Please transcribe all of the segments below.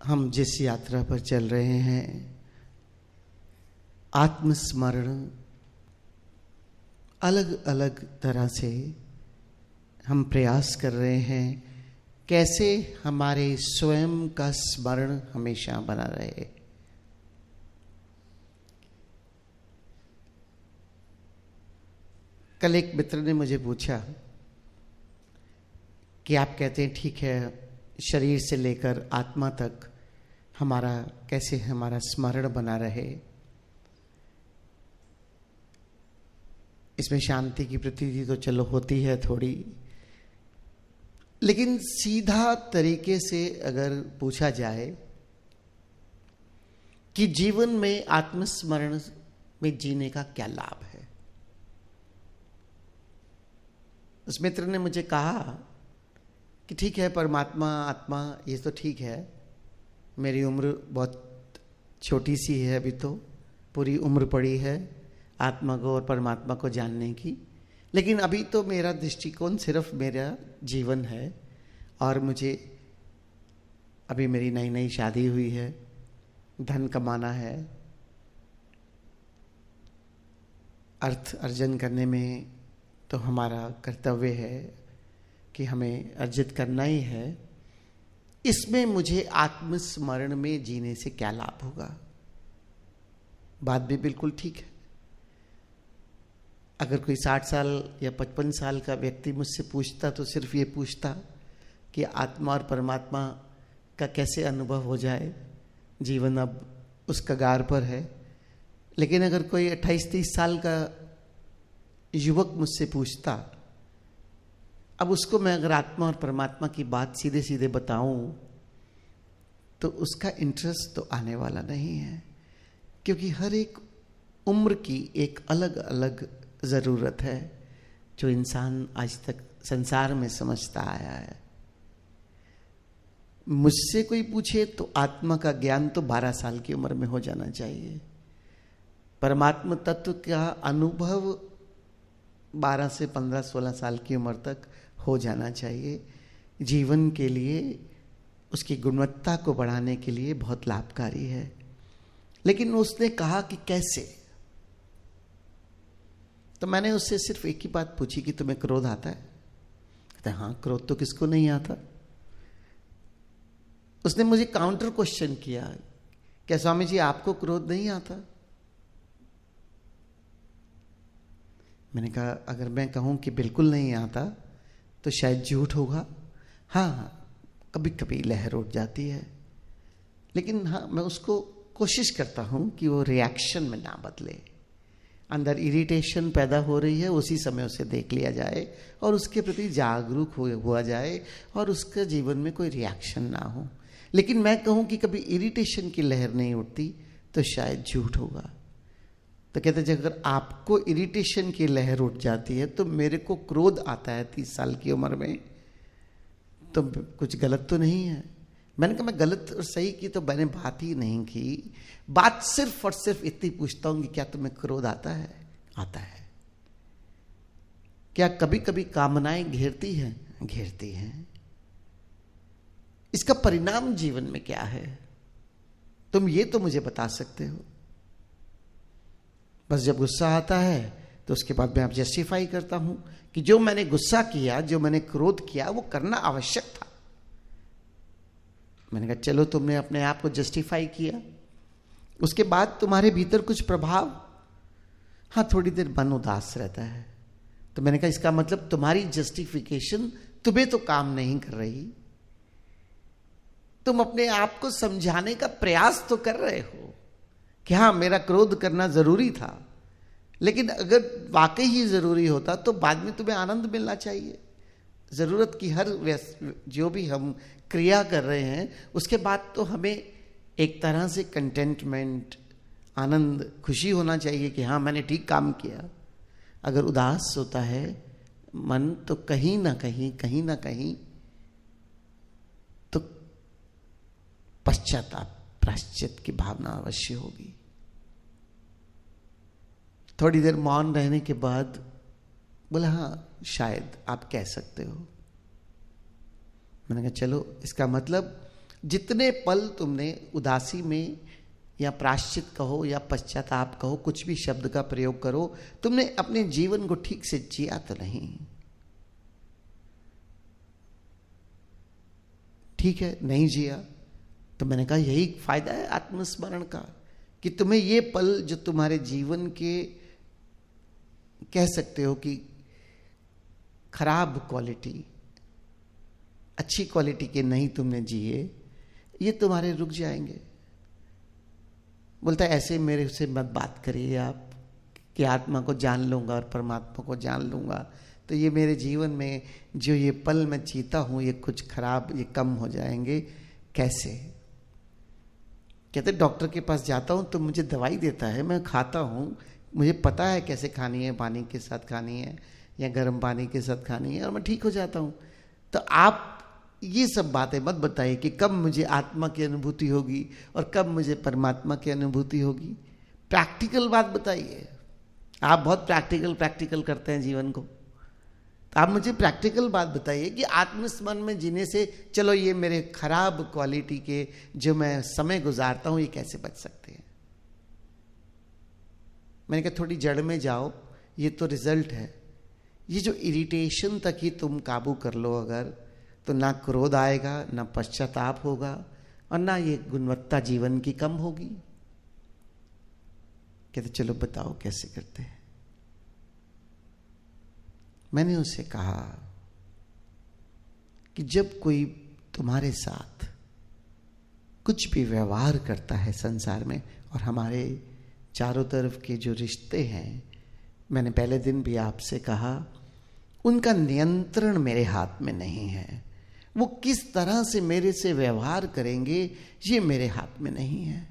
हम जिस यात्रा पर चल रहे हैं, आत्मस्मरण, अलग अलग तरह से हम प्रयास कर रहे हैं कैसे हमारे स्वयं का स्मरण हमेशा बना रहे। कल एक मित्र ने मुझे पूछा कि आप कहते हैं ठीक है, शरीर से लेकर आत्मा तक कैसे हमारा स्मरण बना रहे। इसमें शांति की प्रतीति तो चलो होती है थोड़ी, लेकिन सीधा तरीके से अगर पूछा जाए कि जीवन में आत्मस्मरण में जीने का क्या लाभ है, उस मित्र ने मुझे कहा कि ठीक है, परमात्मा आत्मा ये तो ठीक है, मेरी उम्र बहुत छोटी सी है, अभी तो पूरी उम्र पड़ी है आत्मा को और परमात्मा को जानने की, लेकिन अभी तो मेरा दृष्टिकोण सिर्फ मेरा जीवन है और मुझे अभी मेरी नई नई शादी हुई है, धन कमाना है, अर्थ अर्जन करने में तो हमारा कर्तव्य है कि हमें अर्जित करना ही है। इसमें मुझे आत्मस्मरण में जीने से क्या लाभ होगा? बात भी बिल्कुल ठीक है। अगर कोई 60 साल या 55 साल का व्यक्ति मुझसे पूछता तो सिर्फ ये पूछता कि आत्मा और परमात्मा का कैसे अनुभव हो जाए, जीवन अब उस कगार पर है। लेकिन अगर कोई 28-30 साल का युवक मुझसे पूछता, अब उसको मैं अगर आत्मा और परमात्मा की बात सीधे सीधे बताऊं तो उसका इंटरेस्ट तो आने वाला नहीं है, क्योंकि हर एक उम्र की एक अलग अलग ज़रूरत है जो इंसान आज तक संसार में समझता आया है। मुझसे कोई पूछे तो आत्मा का ज्ञान तो 12 साल की उम्र में हो जाना चाहिए, परमात्मा तत्व का अनुभव 12 से 15-16 साल की उम्र तक हो जाना चाहिए। जीवन के लिए, उसकी गुणवत्ता को बढ़ाने के लिए बहुत लाभकारी है। लेकिन उसने कहा कि कैसे? तो मैंने उससे सिर्फ एक ही बात पूछी कि तुम्हें क्रोध आता है? कहता हाँ, क्रोध तो किसको नहीं आता। उसने मुझे काउंटर क्वेश्चन किया, क्या स्वामी जी आपको क्रोध नहीं आता? मैंने कहा अगर मैं कहूं कि बिल्कुल नहीं आता तो शायद झूठ होगा। हाँ, कभी कभी लहर उठ जाती है, लेकिन हाँ, मैं उसको कोशिश करता हूं कि वो रिएक्शन में ना बदले। अंदर इरिटेशन पैदा हो रही है, उसी समय उसे देख लिया जाए और उसके प्रति जागरूक हुआ जाए और उसके जीवन में कोई रिएक्शन ना हो। लेकिन मैं कहूं कि कभी इरिटेशन की लहर नहीं उठती तो शायद झूठ होगा। तो कहते हैं अगर आपको इरिटेशन की लहर उठ जाती है तो मेरे को क्रोध आता है 30 साल की उम्र में, तो कुछ गलत तो नहीं है। मैंने कहा मैं गलत और सही की तो मैंने बात ही नहीं की, बात सिर्फ और सिर्फ इतनी पूछता हूं कि क्या तुम्हें क्रोध आता है? आता है। क्या कभी कभी कामनाएं घेरती हैं? घेरती हैं। इसका परिणाम जीवन में क्या है, तुम ये तो मुझे बता सकते हो? बस जब गुस्सा आता है तो उसके बाद मैं आप जस्टिफाई करता हूं कि जो मैंने गुस्सा किया, जो मैंने क्रोध किया, वो करना आवश्यक था। मैंने कहा चलो, तुमने अपने आप को जस्टिफाई किया, उसके बाद तुम्हारे भीतर कुछ प्रभाव, हाँ थोड़ी देर मन उदास रहता है। तो मैंने कहा इसका मतलब तुम्हारी जस्टिफिकेशन तुम्हें तो काम नहीं कर रही, तुम अपने आप को समझाने का प्रयास तो कर रहे हो कि हाँ मेरा क्रोध करना जरूरी था, लेकिन अगर वाकई ही जरूरी होता तो बाद में तुम्हें आनंद मिलना चाहिए। जरूरत की हर जो भी हम क्रिया कर रहे हैं उसके बाद तो हमें एक तरह से कंटेंटमेंट, आनंद, खुशी होना चाहिए कि हाँ मैंने ठीक काम किया। अगर उदास होता है मन तो कहीं ना कहीं तो पश्चाताप, प्रायश्चित की भावना अवश्य होगी। थोड़ी देर मौन रहने के बाद बोला हाँ शायद आप कह सकते हो। मैंने कहा चलो, इसका मतलब जितने पल तुमने उदासी में, या प्रायश्चित कहो या पश्चाताप कहो, कुछ भी शब्द का प्रयोग करो, तुमने अपने जीवन को ठीक से जिया तो नहीं। ठीक है, नहीं जिया तो मैंने कहा यही फायदा है आत्मस्मरण का, कि तुम्हें ये पल जो तुम्हारे जीवन के कह सकते हो कि खराब क्वालिटी, अच्छी क्वालिटी के नहीं तुमने जिए, ये तुम्हारे रुक जाएंगे। बोलता है ऐसे मेरे से मत बात करिए आप कि आत्मा को जान लूंगा और परमात्मा को जान लूंगा, तो ये मेरे जीवन में जो ये पल मैं जीता हूं ये कुछ खराब, ये कम हो जाएंगे। कैसे? कहते डॉक्टर के पास जाता हूं तो मुझे दवाई देता है, मैं खाता हूं, मुझे पता है कैसे खानी है, पानी के साथ खानी है या गर्म पानी के साथ खानी है, और मैं ठीक हो जाता हूं। तो आप ये सब बातें मत बताइए कि कब मुझे आत्मा की अनुभूति होगी और कब मुझे परमात्मा की अनुभूति होगी। प्रैक्टिकल बात बताइए। आप बहुत प्रैक्टिकल करते हैं जीवन को, तो आप मुझे प्रैक्टिकल बात बताइए कि आत्मस्मरण में जीने से, चलो ये मेरे खराब क्वालिटी के जो मैं समय गुजारता हूं ये कैसे बच सकते हैं। मैंने कहा थोड़ी जड़ में जाओ, ये तो रिजल्ट है। ये जो इरिटेशन तक ही तुम काबू कर लो अगर, तो ना क्रोध आएगा, ना पश्चाताप होगा, और ना ये गुणवत्ता जीवन की कम होगी। कहते चलो बताओ कैसे करते हैं। मैंने उससे कहा कि जब कोई तुम्हारे साथ कुछ भी व्यवहार करता है संसार में, और हमारे चारों तरफ के जो रिश्ते हैं, मैंने पहले दिन भी आपसे कहा, उनका नियंत्रण मेरे हाथ में नहीं है। वो किस तरह से मेरे से व्यवहार करेंगे ये मेरे हाथ में नहीं है।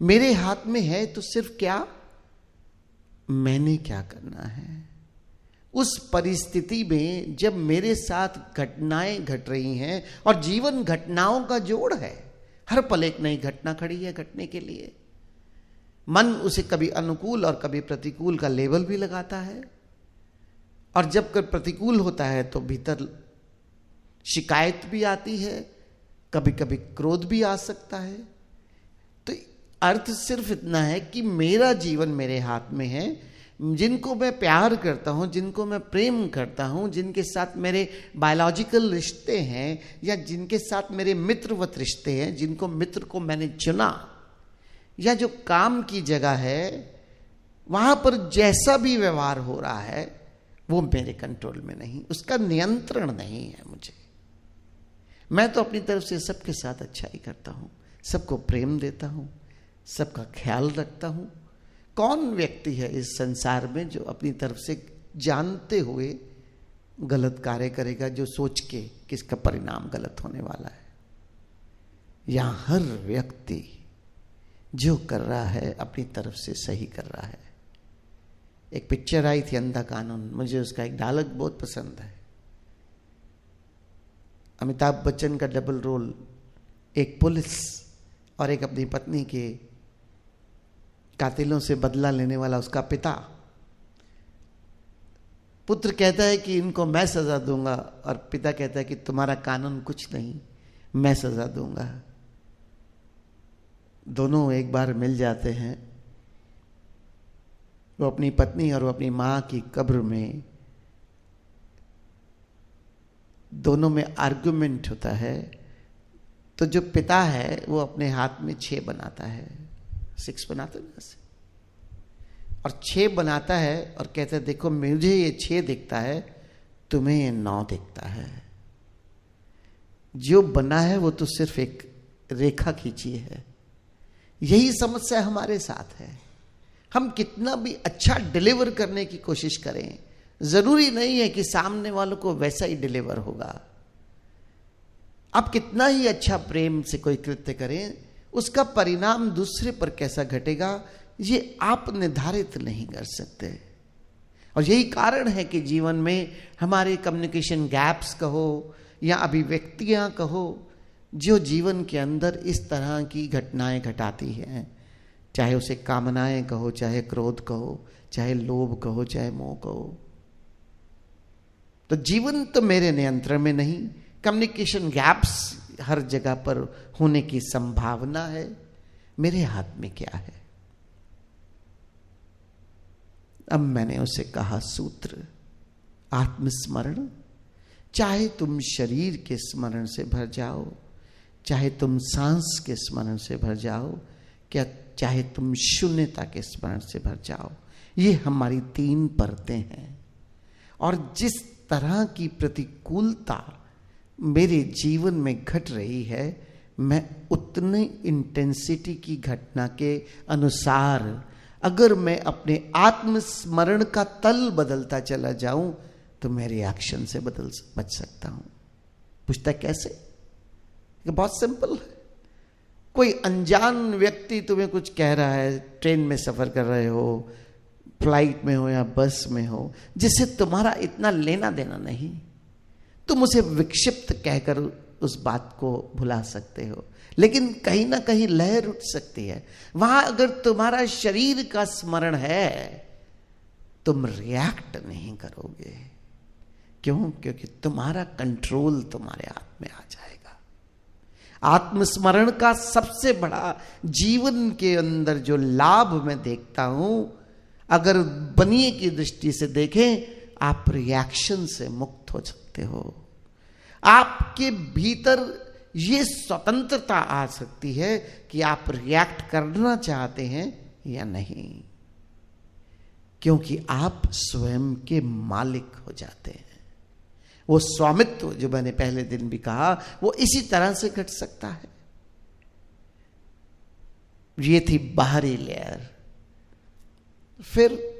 मेरे हाथ में है तो सिर्फ क्या, मैंने क्या करना है। उस परिस्थिति में जब मेरे साथ घटनाएं घट रही हैं, और जीवन घटनाओं का जोड़ है, हर पल एक नई घटना खड़ी है घटने के लिए। मन उसे कभी अनुकूल और कभी प्रतिकूल का लेबल भी लगाता है, और जब कभी प्रतिकूल होता है तो भीतर शिकायत भी आती है, कभी कभी क्रोध भी आ सकता है। तो अर्थ सिर्फ इतना है कि मेरा जीवन मेरे हाथ में है। जिनको मैं प्यार करता हूं, जिनको मैं प्रेम करता हूं, जिनके साथ मेरे बायोलॉजिकल रिश्ते हैं, या जिनके साथ मेरे मित्रवत रिश्ते हैं, जिनको मित्र को मैंने चुना, या जो काम की जगह है वहां पर जैसा भी व्यवहार हो रहा है वो मेरे कंट्रोल में नहीं, उसका नियंत्रण नहीं है मुझे। मैं तो अपनी तरफ से सबके साथ अच्छाई करता हूं, सबको प्रेम देता हूं, सबका ख्याल रखता हूं। कौन व्यक्ति है इस संसार में जो अपनी तरफ से जानते हुए गलत कार्य करेगा, जो सोच के कि इसका परिणाम गलत होने वाला है। यहां हर व्यक्ति जो कर रहा है अपनी तरफ से सही कर रहा है। एक पिक्चर आई थी अंधा कानून, मुझे उसका एक डायलॉग बहुत पसंद है। अमिताभ बच्चन का डबल रोल, एक पुलिस और एक अपनी पत्नी के कातिलों से बदला लेने वाला उसका पिता। पुत्र कहता है कि इनको मैं सजा दूंगा, और पिता कहता है कि तुम्हारा कानून कुछ नहीं, मैं सजा दूंगा। दोनों एक बार मिल जाते हैं। वो अपनी पत्नी और वो अपनी मां की कब्र में, दोनों में आर्गुमेंट होता है। तो जो पिता है वो अपने हाथ में 6 बनाता है, 6 बनाते हैं ऐसे, और 6 बनाता है और कहता है देखो मुझे ये 6 दिखता है, तुम्हें ये 9 दिखता है। जो बना है वो तो सिर्फ एक रेखा खींची है। यही समस्या हमारे साथ है। हम कितना भी अच्छा डिलीवर करने की कोशिश करें, जरूरी नहीं है कि सामने वालों को वैसा ही डिलीवर होगा। आप कितना ही अच्छा प्रेम से कोई कृत्य करें, उसका परिणाम दूसरे पर कैसा घटेगा ये आप निर्धारित नहीं कर सकते। और यही कारण है कि जीवन में हमारे कम्युनिकेशन गैप्स कहो या अभिव्यक्तियां कहो, जो जीवन के अंदर इस तरह की घटनाएं घटाती हैं, चाहे उसे कामनाएं कहो, चाहे क्रोध कहो, चाहे लोभ कहो, चाहे मोह कहो। तो जीवन तो मेरे नियंत्रण में नहीं, कम्युनिकेशन गैप्स हर जगह पर होने की संभावना है, मेरे हाथ में क्या है। अब मैंने उसे कहा सूत्र आत्मस्मरण, चाहे तुम शरीर के स्मरण से भर जाओ, चाहे तुम सांस के स्मरण से भर जाओ, क्या चाहे तुम शून्यता के स्मरण से भर जाओ, ये हमारी 3 परतें हैं। और जिस तरह की प्रतिकूलता मेरे जीवन में घट रही है, मैं उतनी इंटेंसिटी की घटना के अनुसार अगर मैं अपने आत्मस्मरण का तल बदलता चला जाऊं तो मैं रिएक्शन से बच सकता हूं। पूछता कैसे? ये बहुत सिंपल है। कोई अनजान व्यक्ति तुम्हें कुछ कह रहा है, ट्रेन में सफर कर रहे हो, फ्लाइट में हो या बस में हो, जिससे तुम्हारा इतना लेना देना नहीं, तुम उसे विक्षिप्त कहकर उस बात को भुला सकते हो, लेकिन कहीं ना कहीं लहर उठ सकती है। वहां अगर तुम्हारा शरीर का स्मरण है, तुम रिएक्ट नहीं करोगे। क्यों? क्योंकि तुम्हारा कंट्रोल तुम्हारे हाथ में आ जाएगा। आत्मस्मरण का सबसे बड़ा जीवन के अंदर जो लाभ मैं देखता हूं, अगर बनिए की दृष्टि से देखें, आप रिएक्शन से मुक्त हो सकते हो। आपके भीतर ये स्वतंत्रता आ सकती है कि आप रिएक्ट करना चाहते हैं या नहीं, क्योंकि आप स्वयं के मालिक हो जाते हैं। वो स्वामित्व जो मैंने पहले दिन भी कहा, वो इसी तरह से घट सकता है। ये थी बाहरी लेयर। फिर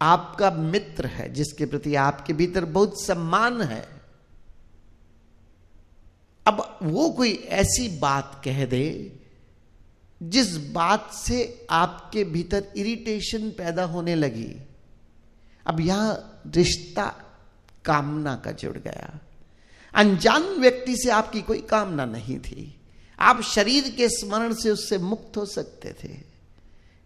आपका मित्र है जिसके प्रति आपके भीतर बहुत सम्मान है। अब वो कोई ऐसी बात कह दे जिस बात से आपके भीतर इरिटेशन पैदा होने लगी। अब यहां रिश्ता कामना का जुड़ गया। अनजान व्यक्ति से आपकी कोई कामना नहीं थी, आप शरीर के स्मरण से उससे मुक्त हो सकते थे,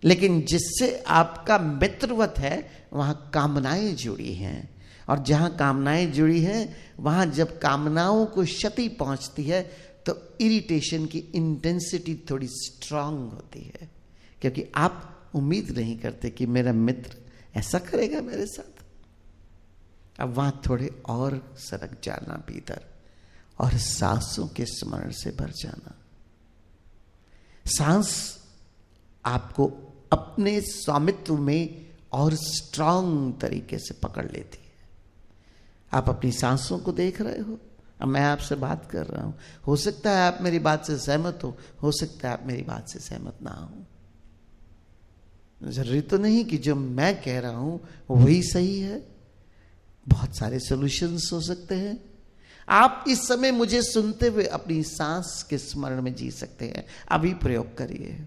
लेकिन जिससे आपका मित्रवत है वहां कामनाएं जुड़ी हैं। और जहां कामनाएं जुड़ी हैं, वहां जब कामनाओं को क्षति पहुंचती है तो इरिटेशन की इंटेंसिटी थोड़ी स्ट्रांग होती है, क्योंकि आप उम्मीद नहीं करते कि मेरा मित्र ऐसा करेगा मेरे साथ। अब वहां थोड़े और सरक जाना भीतर और सांसों के स्मरण से भर जाना। सांस आपको अपने स्वामित्व में और स्ट्रांग तरीके से पकड़ लेती है। आप अपनी सांसों को देख रहे हो, अब मैं आपसे बात कर रहा हूं, हो सकता है आप मेरी बात से सहमत हो सकता है आप मेरी बात से सहमत ना हो। जरूरी तो नहीं कि जो मैं कह रहा हूं वही सही है, बहुत सारे सॉल्यूशंस हो सकते हैं। आप इस समय मुझे सुनते हुए अपनी सांस के स्मरण में जी सकते हैं। अभी प्रयोग करिए,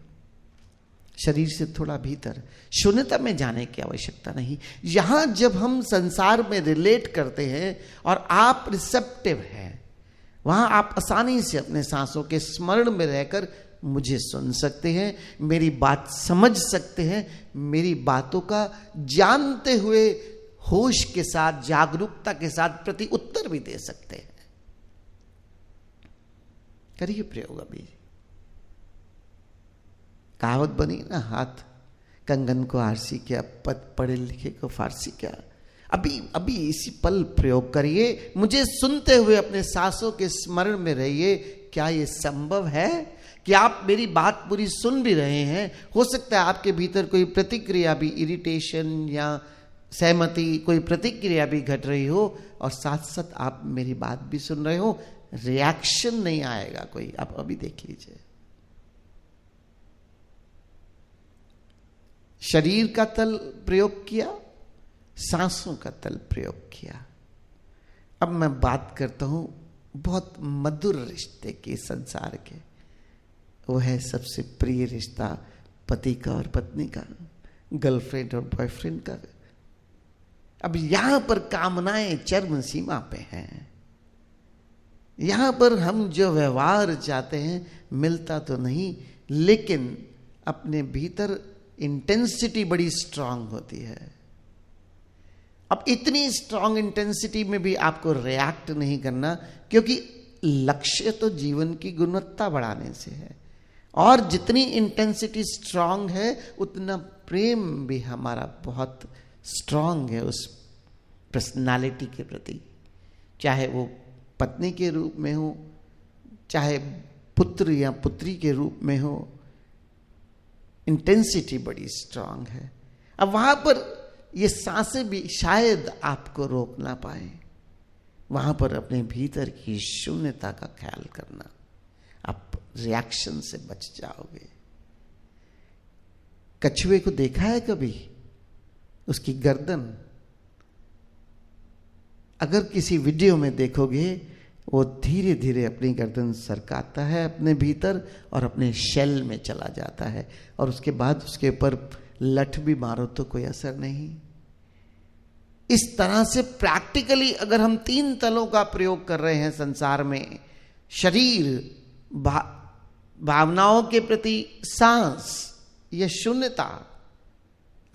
शरीर से थोड़ा भीतर, शून्यता में जाने की आवश्यकता नहीं। यहां जब हम संसार में रिलेट करते हैं और आप रिसेप्टिव हैं, वहां आप आसानी से अपने सांसों के स्मरण में रहकर मुझे सुन सकते हैं, मेरी बात समझ सकते हैं, मेरी बातों का जानते हुए होश के साथ, जागरूकता के साथ प्रति उत्तर भी दे सकते हैं। करिए प्रयोग। अभी कहावत बनी ना, हाथ कंगन को आरसी क्या, पढ़े लिखे को फारसी क्या। अभी इसी पल प्रयोग करिए, मुझे सुनते हुए अपने सांसों के स्मरण में रहिए। क्या यह संभव है कि आप मेरी बात पूरी सुन भी रहे हैं? हो सकता है आपके भीतर कोई प्रतिक्रिया भी, इरिटेशन या सहमति, कोई प्रतिक्रिया भी घट रही हो, और साथ साथ आप मेरी बात भी सुन रहे हो, रिएक्शन नहीं आएगा कोई। आप अभी देख लीजिए। शरीर का तल प्रयोग किया, सांसों का तल प्रयोग किया। अब मैं बात करता हूं बहुत मधुर रिश्ते के, संसार के। वो है सबसे प्रिय रिश्ता पति का और पत्नी का, गर्लफ्रेंड और बॉयफ्रेंड का। अब यहां पर कामनाएं चरम सीमा पे हैं। यहां पर हम जो व्यवहार चाहते हैं मिलता तो नहीं, लेकिन अपने भीतर इंटेंसिटी बड़ी स्ट्रांग होती है। अब इतनी स्ट्रांग इंटेंसिटी में भी आपको रिएक्ट नहीं करना, क्योंकि लक्ष्य तो जीवन की गुणवत्ता बढ़ाने से है, और जितनी इंटेंसिटी स्ट्रांग है उतना प्रेम भी हमारा बहुत स्ट्रांग है उस पर्सनालिटी के प्रति, चाहे वो पत्नी के रूप में हो, चाहे पुत्र या पुत्री के रूप में हो, इंटेंसिटी बड़ी स्ट्रांग है। अब वहां पर ये सांसें भी शायद आपको रोक ना पाए, वहां पर अपने भीतर की शून्यता का ख्याल करना, आप रिएक्शन से बच जाओगे। कछुए को देखा है कभी? उसकी गर्दन अगर किसी वीडियो में देखोगे, वो धीरे धीरे अपनी गर्दन सरकाता है अपने भीतर और अपने शेल में चला जाता है, और उसके बाद उसके ऊपर लठ भी मारो तो कोई असर नहीं। इस तरह से प्रैक्टिकली अगर हम 3 तलों का प्रयोग कर रहे हैं संसार में, शरीर, भावनाओं के प्रति सांस या शून्यता,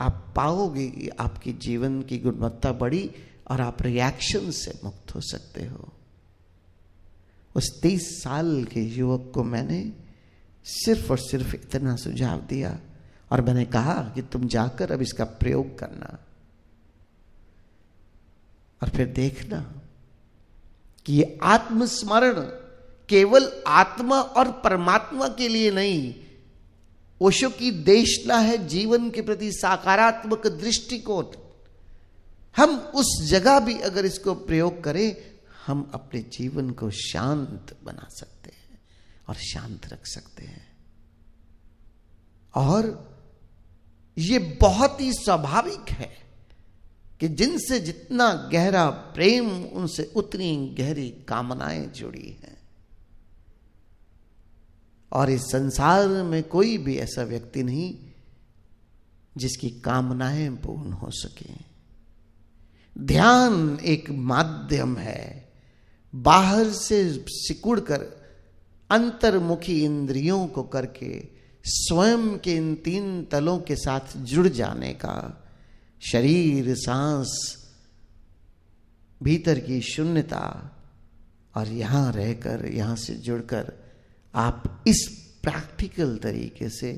आप पाओगे कि आपकी जीवन की गुणवत्ता बढ़ी और आप रिएक्शन से मुक्त हो सकते हो। उस 30 साल के युवक को मैंने सिर्फ और सिर्फ इतना सुझाव दिया, और मैंने कहा कि तुम जाकर अब इसका प्रयोग करना, और फिर देखना कि ये आत्मस्मरण केवल आत्मा और परमात्मा के लिए नहीं, ओशो की देशना है जीवन के प्रति सकारात्मक दृष्टिकोण। हम उस जगह भी अगर इसको प्रयोग करें, हम अपने जीवन को शांत बना सकते हैं और शांत रख सकते हैं। और ये बहुत ही स्वाभाविक है कि जिनसे जितना गहरा प्रेम, उनसे उतनी गहरी कामनाएं जुड़ी हैं। और इस संसार में कोई भी ऐसा व्यक्ति नहीं जिसकी कामनाएं पूर्ण हो सके। ध्यान एक माध्यम है, बाहर से सिकुड़कर अंतर्मुखी इंद्रियों को करके स्वयं के इन 3 तलों के साथ जुड़ जाने का। शरीर, सांस, भीतर की शून्यता, और यहां रहकर, यहां से जुड़कर आप इस प्रैक्टिकल तरीके से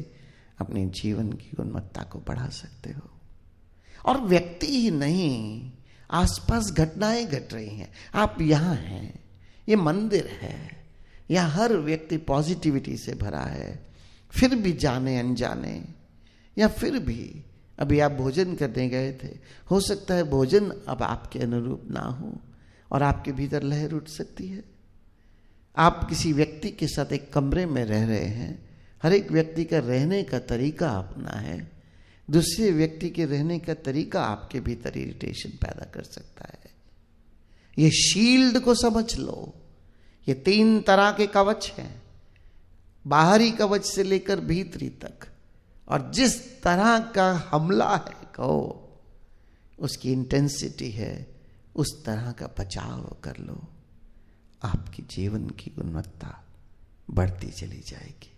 अपने जीवन की गुणवत्ता को बढ़ा सकते हो। और व्यक्ति ही नहीं, आसपास घटनाएं घट रही हैं, आप यहां हैं, ये मंदिर है, यहां हर व्यक्ति पॉजिटिविटी से भरा है, फिर भी जाने अनजाने, या फिर भी अभी आप भोजन करने गए थे, हो सकता है भोजन अब आपके अनुरूप ना हो और आपके भीतर लहर उठ सकती है। आप किसी व्यक्ति के साथ एक कमरे में रह रहे हैं, हर एक व्यक्ति का रहने का तरीका अपना है, दूसरे व्यक्ति के रहने का तरीका आपके भीतर इरिटेशन पैदा कर सकता है। ये शील्ड को समझ लो, ये 3 तरह के कवच हैं, बाहरी कवच से लेकर भीतरी तक, और जिस तरह का हमला है कहो, उसकी इंटेंसिटी है, उस तरह का बचाव कर लो, आपकी जीवन की गुणवत्ता बढ़ती चली जाएगी।